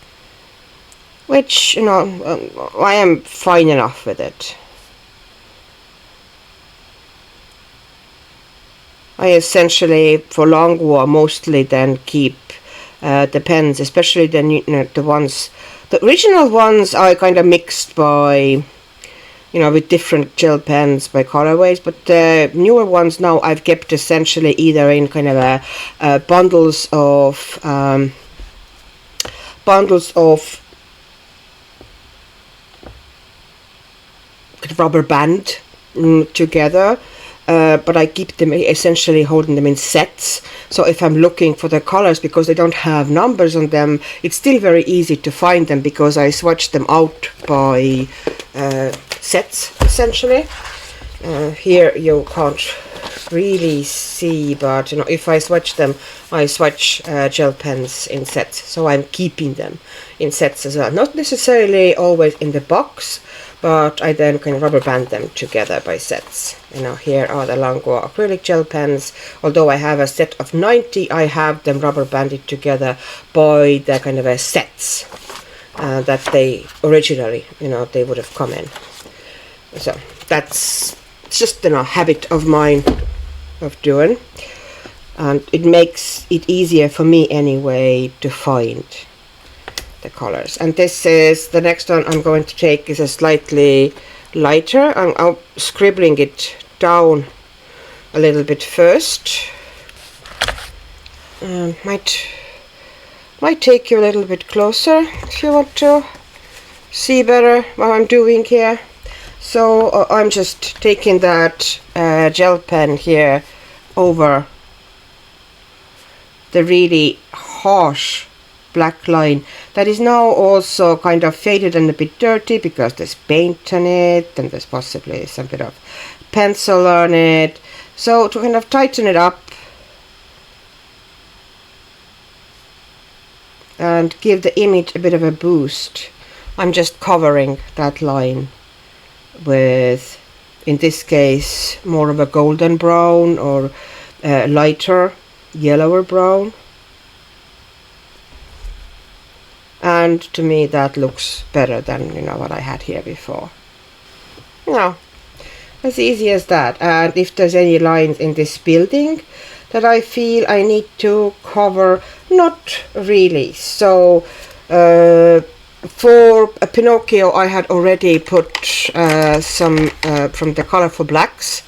Speaker 1: which, you know, I am fine enough with it. I essentially, for Longbow, mostly then keep the pens, especially the, you know, the ones, the original ones I kind of mixed by, you know, with different gel pens by colorways, but the newer ones now I've kept essentially either in kind of a bundles of rubber band together. But I keep them essentially holding them in sets. So if I'm looking for the colors, because they don't have numbers on them, it's still very easy to find them because I swatch them out by sets essentially. Here you can't really see, but you know, if I swatch them, I swatch gel pens in sets, so I'm keeping them in sets as well. Not necessarily always in the box, but I then can rubber band them together by sets. You know, here are the Longbow acrylic gel pens. Although I have a set of 90, I have them rubber banded together by the kind of a sets that they originally, you know, they would have come in. So that's just, you know, a habit of mine of doing, and it makes it easier for me anyway to find the colors. And this is the next one I'm going to take, is a slightly lighter. I'm scribbling it down a little bit first. Might take you a little bit closer if you want to see better what I'm doing here. So I'm just taking that gel pen here over the really harsh black line that is now also kind of faded and a bit dirty because there's paint on it and there's possibly some bit of pencil on it. So to kind of tighten it up and give the image a bit of a boost, I'm just covering that line with, in this case, more of a golden brown or lighter yellower brown. And to me that looks better than, you know, what I had here before. Now, as easy as that. And if there's any lines in this building that I feel I need to cover, not really. So for a Pinocchio I had already put some from the Colourful Blacks.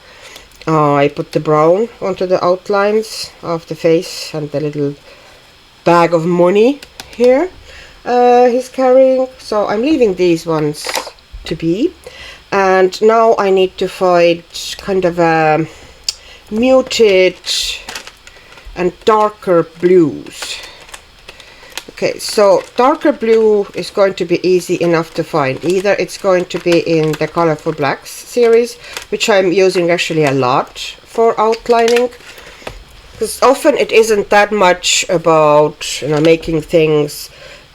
Speaker 1: I put the brown onto the outlines of the face and the little bag of money here he's carrying. So I'm leaving these ones to be, and now I need to find kind of a muted and darker blues. Okay, so darker blue is going to be easy enough to find. Either it's going to be in the Colourful Blacks series, which I'm using actually a lot for outlining, because often it isn't that much about, you know, making things,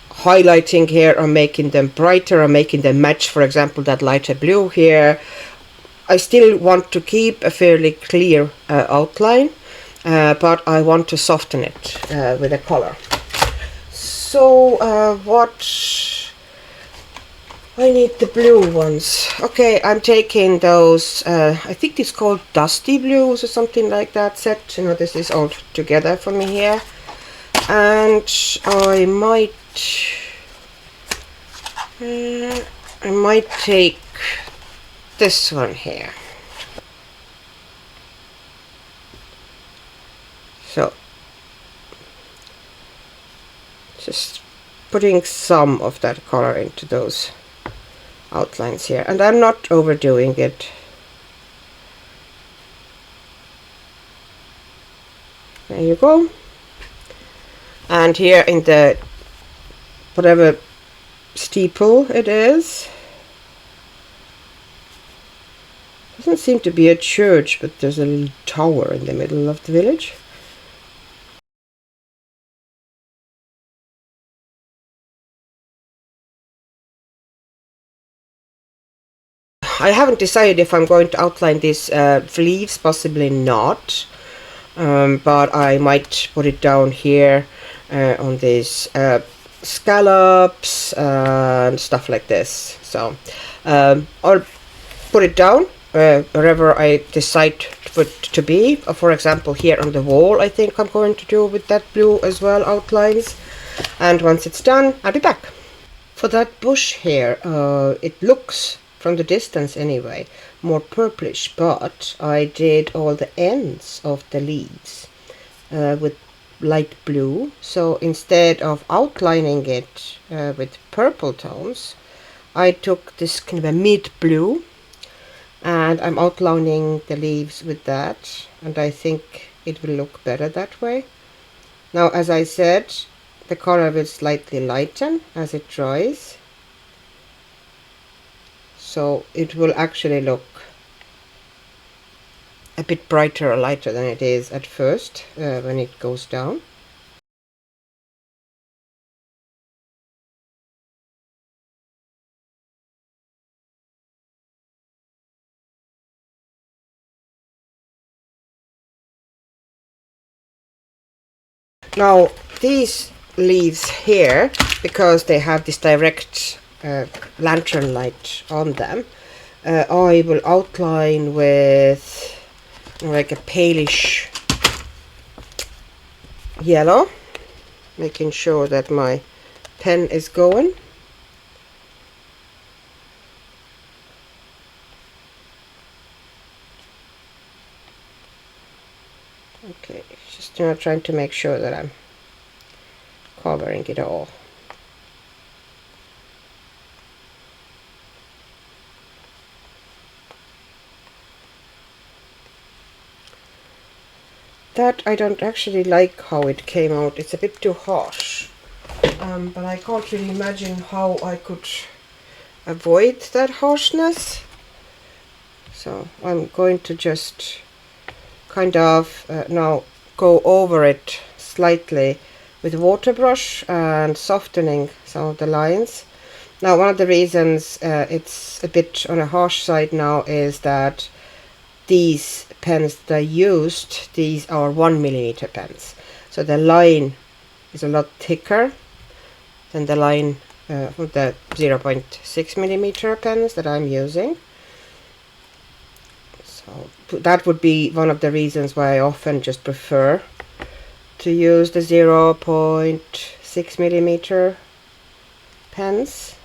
Speaker 1: highlighting here or making them brighter or making them match, for example, that lighter blue here. I still want to keep a fairly clear outline, but I want to soften it with a color. So what I need, the blue ones. Okay, I'm taking those, I think it's called Dusty Blues or something like that set. You know, this is all together for me here. And I might take this one here. So just putting some of that color into those outlines here, and I'm not overdoing it. There you go. And here in the whatever steeple it is, doesn't seem to be a church, but there's a little tower in the middle of the village. I haven't decided if I'm going to outline these leaves, possibly not, but I might put it down here on these scallops and stuff like this. So I'll put it down wherever I decide for it to be. For example, here on the wall, I think I'm going to do with that blue as well, outlines. And once it's done, I'll be back. For that bush here, it looks, from the distance anyway, more purplish, but I did all the ends of the leaves with light blue. So instead of outlining it with purple tones, I took this kind of a mid blue, and I'm outlining the leaves with that, and I think it will look better that way. Now, as I said, the color will slightly lighten as it dries, so it will actually look a bit brighter or lighter than it is at first when it goes down. Now these leaves here, because they have this direct lantern light on them, I will outline with like a palish yellow, making sure that my pen is going. Okay, just trying to make sure that I'm covering it all. That I don't actually like how it came out. It's a bit too harsh, but I can't really imagine how I could avoid that harshness. So I'm going to just kind of now go over it slightly with water brush and softening some of the lines. Now, one of the reasons it's a bit on a harsh side now is that these pens that I used, these are 1mm pens, so the line is a lot thicker than the line with the 0.6mm pens that I'm using. So that would be one of the reasons why I often just prefer to use the 0.6mm pens.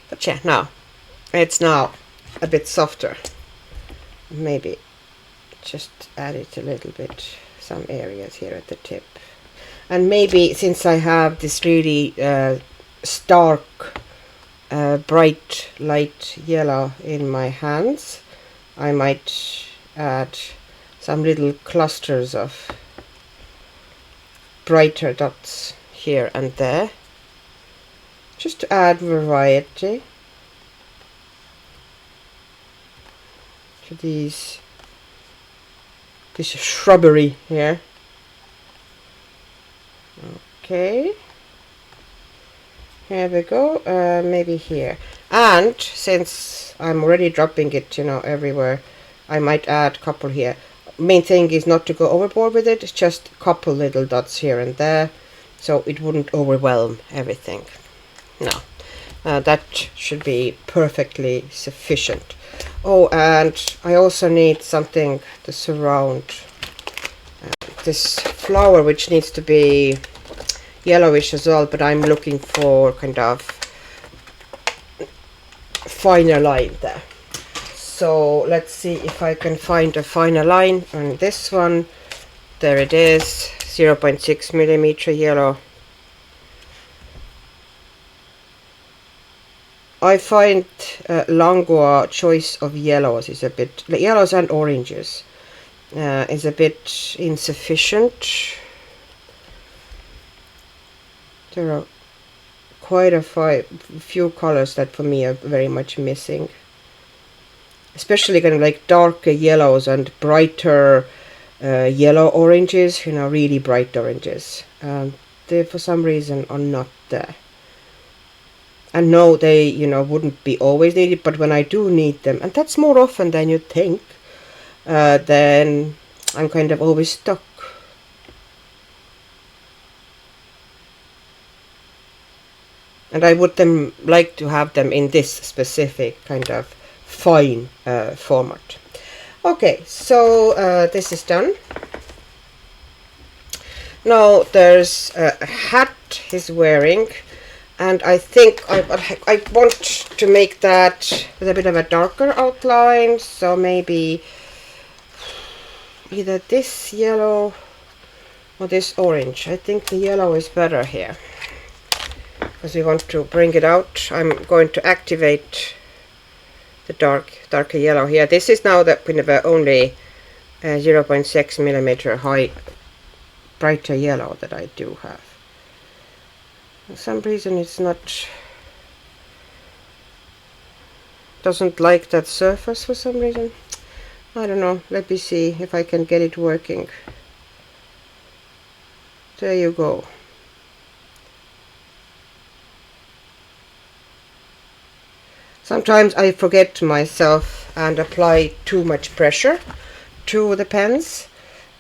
Speaker 1: But yeah, now it's now a bit softer. Maybe just add it a little bit, some areas here at the tip. And maybe since I have this really stark bright light yellow in my hands, I might add some little clusters of brighter dots here and there, just to add variety to this shrubbery here. Okay, here we go. Maybe here, and since I'm already dropping it, everywhere, I might add a couple here. Main thing is not to go overboard with it. It's just a couple little dots here and there, so it wouldn't overwhelm everything. No, that should be perfectly sufficient. Oh, and I also need something to surround this flower which needs to be yellowish as well, but I'm looking for kind of finer line there. So let's see if I can find a finer line on this one. There it is, 0.6 millimeter yellow. I find Langua choice of yellows is a bit, yellows and oranges, is a bit insufficient. There are quite a few colors that for me are very much missing. Especially kind of like darker yellows and brighter yellow oranges, you know, really bright oranges. They for some reason are not there. And no, they, you know, wouldn't be always needed, but when I do need them, and that's more often than you'd think, then I'm kind of always stuck. And I would like to have them in this specific kind of fine format. Okay, so this is done. Now there's a hat he's wearing, and I think I want to make that with a bit of a darker outline, so maybe either this yellow or this orange. I think the yellow is better here, because we want to bring it out. I'm going to activate the darker yellow here. This is now the kind of only 0.6 millimeter high brighter yellow that I do have. For some reason it's not, doesn't like that surface for some reason. I don't know. Let me see if I can get it working. There you go. Sometimes I forget myself and apply too much pressure to the pens,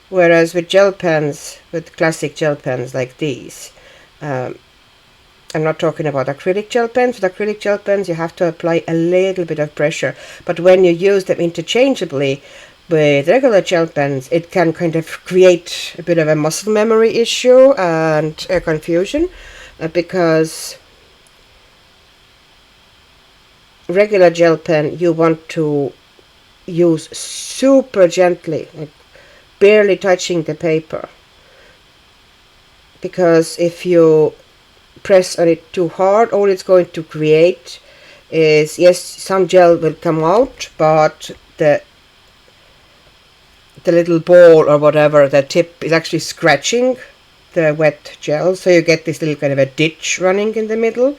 Speaker 1: whereas with gel pens, with classic gel pens like these, I'm not talking about acrylic gel pens. With acrylic gel pens you have to apply a little bit of pressure, but when you use them interchangeably with regular gel pens, it can kind of create a bit of a muscle memory issue and confusion, because regular gel pen you want to use super gently, like barely touching the paper, because if you press on it too hard, all it's going to create is, yes, some gel will come out, but the little ball or whatever, the tip is actually scratching the wet gel, so you get this little kind of a ditch running in the middle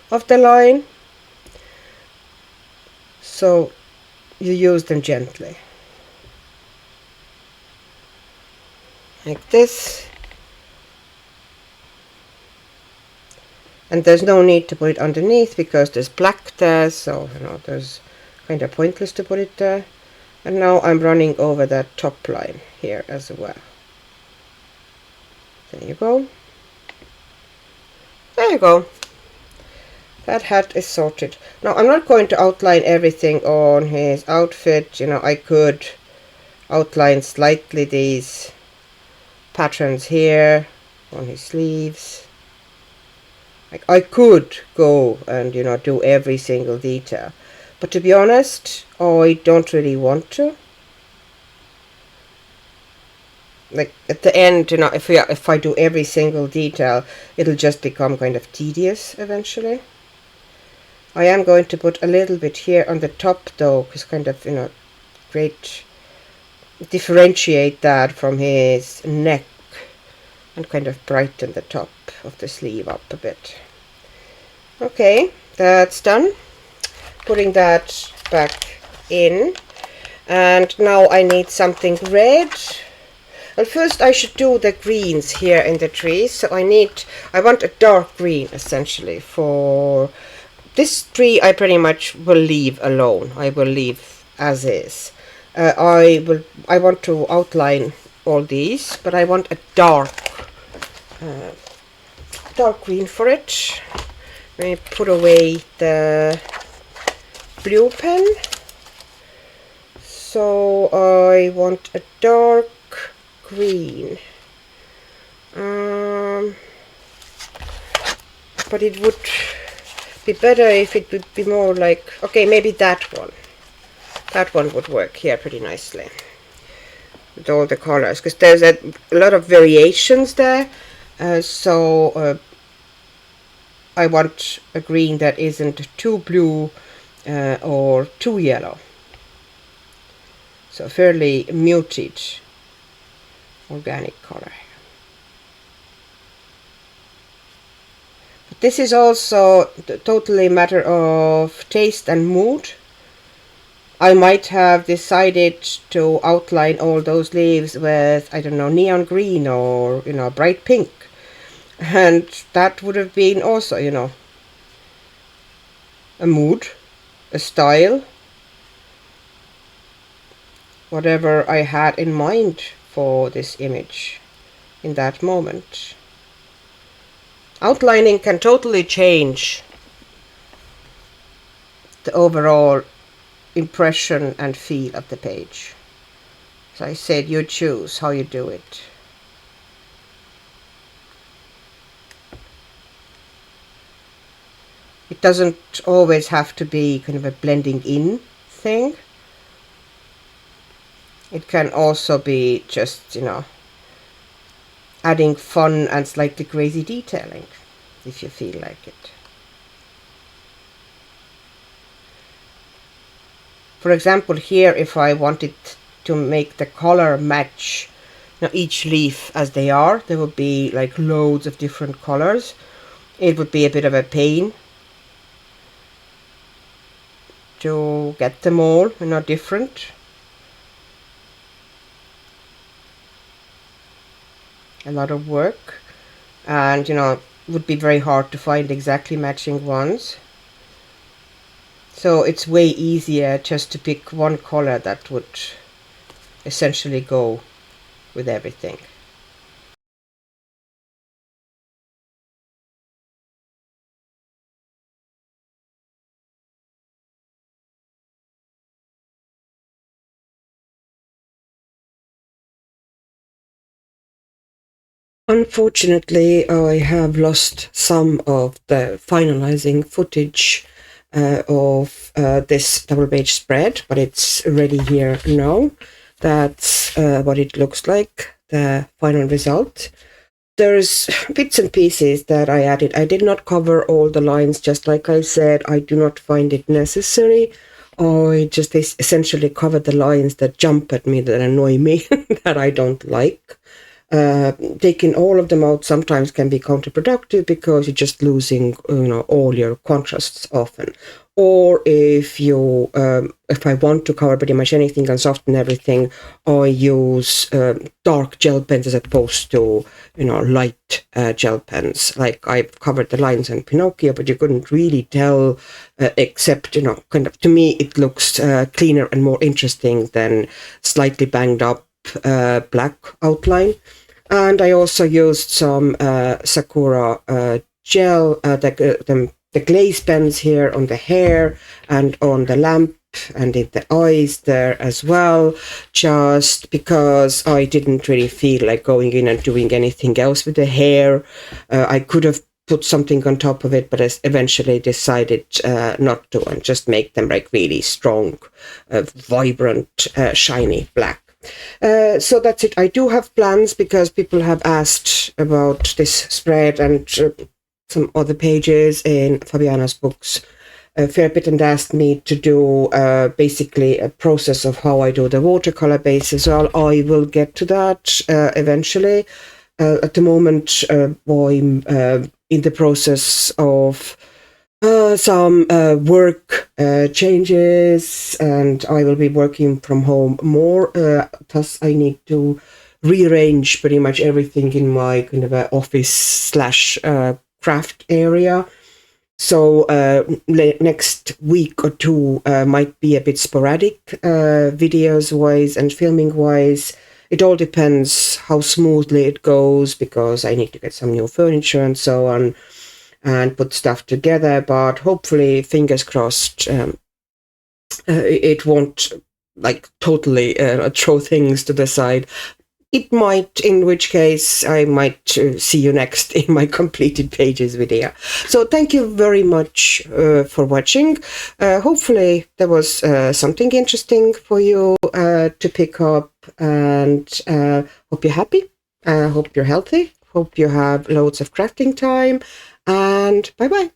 Speaker 1: of the line. So you use them gently, like this. And there's no need to put it underneath because there's black there, so you know, there's kind of pointless to put it there. And now I'm running over that top line here as well. There you go. There you go. That hat is sorted. Now I'm not going to outline everything on his outfit. You know, I could outline slightly these patterns here on his sleeves. Like, I could go and, you know, do every single detail, but to be honest, I don't really want to. Like at the end, you know, if I do every single detail, it'll just become kind of tedious eventually. I am going to put a little bit here on the top though, because kind of, you know, differentiate that from his neck and kind of brighten the top of the sleeve up a bit. Okay, that's done. Putting that back in, and now I need something red. Well, first I should do the greens here in the trees. So I want a dark green essentially for this tree. I pretty much will leave alone. I will leave as is. I want to outline all these, but I want a dark green for it. Let me put away the blue pen. So I want a dark green. but it would be better if it would be more like, okay, maybe that one would work here pretty nicely with all the colors, because there's a lot of variations there. So I want a green that isn't too blue or too yellow. So fairly muted organic color. But this is also totally a matter of taste and mood. I might have decided to outline all those leaves with, I don't know, neon green or, bright pink. And that would have been also, a mood, a style, whatever I had in mind for this image in that moment. Outlining can totally change the overall impression and feel of the page. As I said, you choose how you do it. It doesn't always have to be kind of a blending in thing. It can also be just, adding fun and slightly crazy detailing, if you feel like it. For example, here, if I wanted to make the color match each leaf as they are, there would be like loads of different colors. It would be a bit of a pain to get them all, different. A lot of work, and it would be very hard to find exactly matching ones. So it's way easier just to pick one color that would essentially go with everything. Unfortunately, I have lost some of the finalizing footage of this double page spread, but it's ready here now. That's what it looks like, the final result. There's bits and pieces that I added. I did not cover all the lines, just like I said. I do not find it necessary. I just essentially covered the lines that jump at me, that annoy me, that I don't like. Taking all of them out sometimes can be counterproductive because you're just losing, all your contrasts often. Or if I want to cover pretty much anything and soften everything, I use dark gel pens as opposed to, light gel pens. Like I've covered the lines in Pinocchio, but you couldn't really tell, except, kind of, to me, it looks cleaner and more interesting than slightly banged up black outline. And I also used some Sakura gel, the glaze pens here on the hair and on the lamp and in the eyes there as well, just because I didn't really feel like going in and doing anything else with the hair. I could have put something on top of it, but I eventually decided not to, and just make them like really strong, vibrant, shiny black. So that's it. I do have plans because people have asked about this spread and some other pages in Fabiana's books a fair bit, and asked me to do basically a process of how I do the watercolor base as well. I will get to that eventually. At the moment, I'm in the process of some work changes, and I will be working from home more. Thus, I need to rearrange pretty much everything in my kind of office / craft area. So next week or two might be a bit sporadic, videos wise and filming wise. It all depends how smoothly it goes, because I need to get some new furniture and so on, and put stuff together. But hopefully, fingers crossed, it won't like totally throw things to the side. it might, in which case I might see you next in my completed pages video. So thank you very much for watching. Hopefully there was something interesting for you to pick up, and hope you're happy. Hope you're healthy. Hope you have loads of crafting time, and bye bye.